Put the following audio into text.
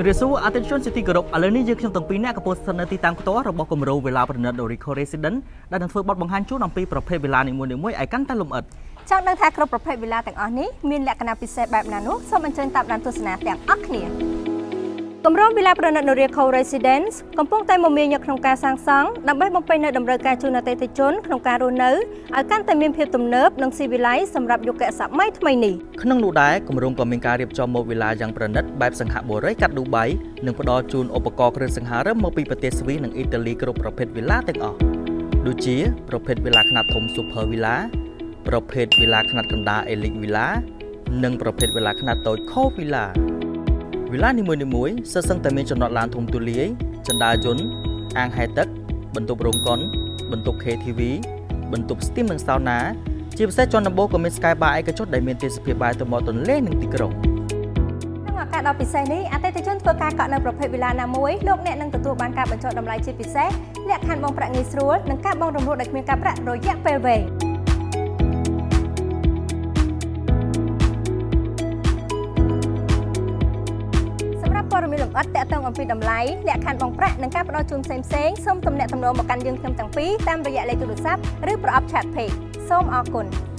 ជំរាបសួរអតិថិជនជាទីគោរពឥឡូវនេះយើងខ្ញុំទាំងពីរអ្នកកំពុងស្ថិតនៅទីតាំងផ្ទាល់របស់គម្រោងវិឡាប្រណិត Orico Residence ដែលនឹងធ្វើបទបង្ហាញជូនអំពីប្រភេទវិឡានីមួយៗឲ្យកាន់តែលម្អិតចង់ដឹងថាគ្រប់ប្រភេទវិឡាទាំងអស់នេះមានលក្ខណៈពិសេសបែបណានោះសូមអញ្ជើញតាមដានទស្សនាទាំងអស់គ្នាគម្រោងវិឡាប្រណិត Orico Residence កំពុងតែមមាញឹកក្នុងការសាងសង់ដើម្បីបំពេញនូវតម្រូវការជូនអតិថិជនក្នុងការរស់នៅឲ្យកាន់តែមានភាពទំនើបនិងស៊ីវិល័យសម្រាប់យុគសម័យថ្មីនេះក្នុងនោះដែរគម្រោងក៏មានការរៀបចំម៉ូដវិឡាយ៉ាងប្រណិតបែបសង្ហបុរីកាត់ឌូបៃនិងផ្ដល់ជូនឧបករណ៍គ្រឿងសង្ហារឹមមកពីប្រទេសស្វីសនិងអ៊ីតាលីគ្រប់ប្រភេទវិឡាទាំងអស់ដូចជាប្រភេទវិឡាខ្នាតធំ Super Villa ប្រភេទវិឡាខ្នាតកណ្ដាល Elite Villa និងប្រភេទវិឡាខ្នាតតូច Co Villaវិឡានីមួយៗសុទ្ធសឹងតែមានចំណតឡានធំទូលាយចណ្ដាលយន្តអាងហែលទឹកបន្ទប់រោងកុនបន្ទប់ KTV បន្ទប់ Steam និង Sauna ជាពិសេសជាន់ដំបូងក៏មាន Sky Bar ឯកជនដែលមានទេសភាពបាយទៅមាត់ទន្លេនិងទីក្រុងក្នុងឱកាសដ៏ពិសេសនេះអតិថិជនធ្វើការកក់នៅប្រភេទវិឡាណាមួយលោកអ្នកនឹងទទួលបានការបញ្ចុះតម្លៃជាពិសេសលក្ខខណ្ឌបង់ប្រាក់ងាយស្រួលនិងការបង់រំលោភដោយគ្មានការប្រាក់រយៈពេលវែងព័ត៌មានលម្អិតទាក់ទងអំពីតម្លៃលក្ខខណ្ឌបង់ប្រាក់និងការផ្ដល់ជូនផ្សេងៗសូមទំនាក់ទំនងមកកាន់យើងខ្ញុំទាំងពីរតាមរយៈលេខទូរស័ព្ទឬប្រអប់ Chat Page សូមអរគុណ